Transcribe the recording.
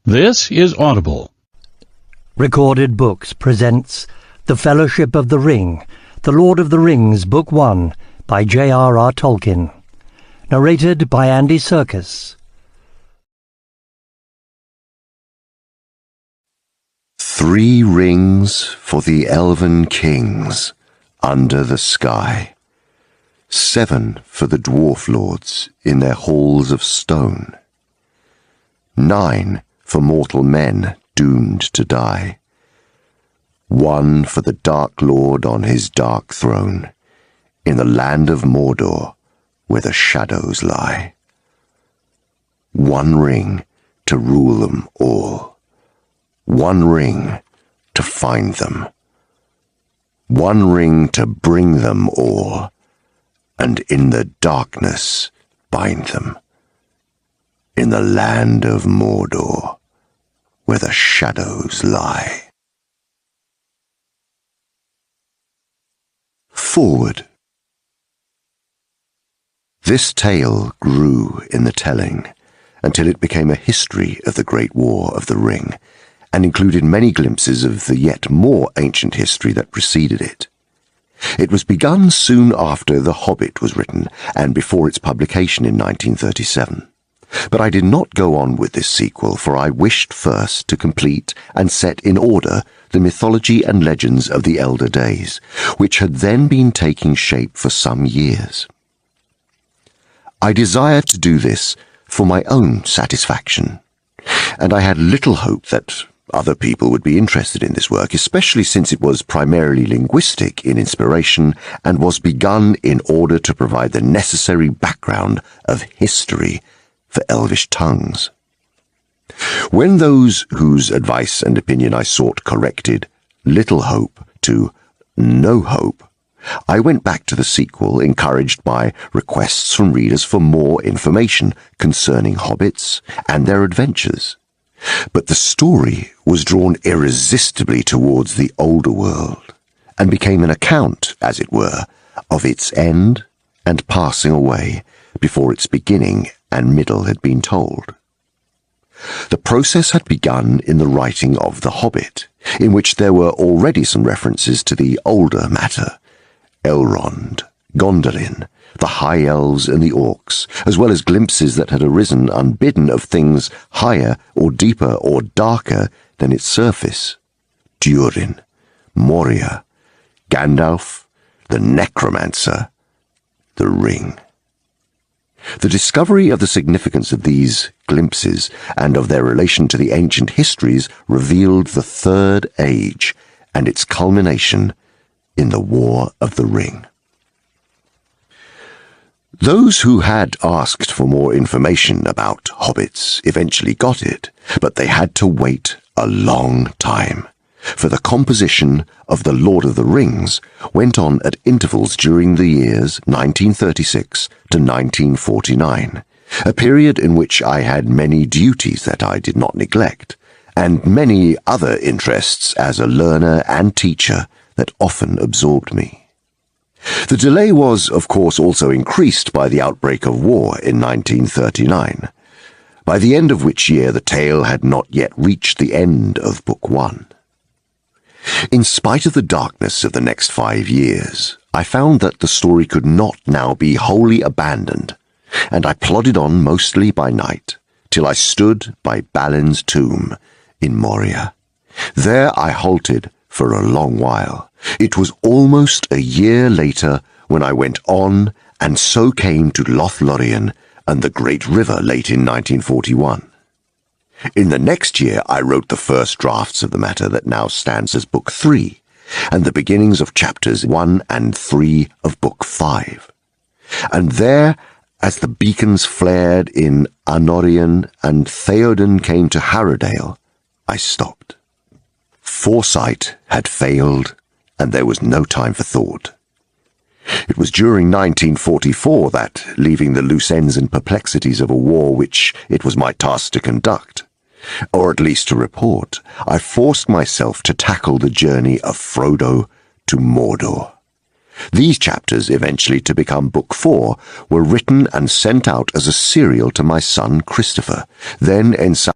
This is Audible. Recorded Books presents The Fellowship of the Ring, The Lord of the Rings, Book 1, by J.R.R. Tolkien. Narrated by Andy Serkis. 3 rings for the elven kings under the sky. 7 for the dwarf lords in their halls of stone. 9 for mortal men doomed to die. 1 for the Dark Lord on his dark throne, in the land of Mordor, where the shadows lie. 1 ring to rule them all. 1 ring to find them. 1 ring to bring them all, and in the darkness bind them. In the land of Mordor, where the shadows lie. Forward. This tale grew in the telling until it became a history of the Great War of the Ring, and included many glimpses of the yet more ancient history that preceded it. It was begun soon after The Hobbit was written, and before its publication in 1937. But I did not go on with this sequel, for I wished first to complete and set in order the mythology and legends of the elder days, which had then been taking shape for some years. I desired to do this for my own satisfaction, and I had little hope that other people would be interested in this work, especially since it was primarily linguistic in inspiration and was begun in order to provide the necessary background of history for Elvish tongues. When those whose advice and opinion I sought corrected little hope to no hope, I went back to the sequel, encouraged by requests from readers for more information concerning hobbits and their adventures. But the story was drawn irresistibly towards the older world, and became an account, as it were, of its end and passing away before its beginning and middle had been told. The process had begun in the writing of The Hobbit, in which there were already some references to the older matter, Elrond, Gondolin, the High Elves and the Orcs, as well as glimpses that had arisen unbidden of things higher or deeper or darker than its surface. Durin, Moria, Gandalf, the Necromancer, the Ring. The discovery of the significance of these glimpses and of their relation to the ancient histories revealed the Third Age and its culmination in the War of the Ring. Those who had asked for more information about hobbits eventually got it, but they had to wait a long time, for the composition of The Lord of the Rings went on at intervals during the years 1936 to 1949, a period in which I had many duties that I did not neglect, and many other interests as a learner and teacher that often absorbed me. The delay was, of course, also increased by the outbreak of war in 1939, by the end of which year the tale had not yet reached the end of Book 1. In spite of the darkness of the next 5 years, I found that the story could not now be wholly abandoned, and I plodded on mostly by night, till I stood by Balin's tomb in Moria. There I halted for a long while. It was almost a year later when I went on, and so came to Lothlorien and the Great River late in 1941. In the next year I wrote the first drafts of the matter that now stands as Book 3, and the beginnings of chapters 1 and 3 of Book 5. And there, as the beacons flared in Anórien and Theoden came to Harrowdale, I stopped. Foresight had failed, and there was no time for thought. It was during 1944 that, leaving the loose ends and perplexities of a war which it was my task to conduct, or at least to report, I forced myself to tackle the journey of Frodo to Mordor. These chapters, eventually to become Book 4, were written and sent out as a serial to my son Christopher, then ensign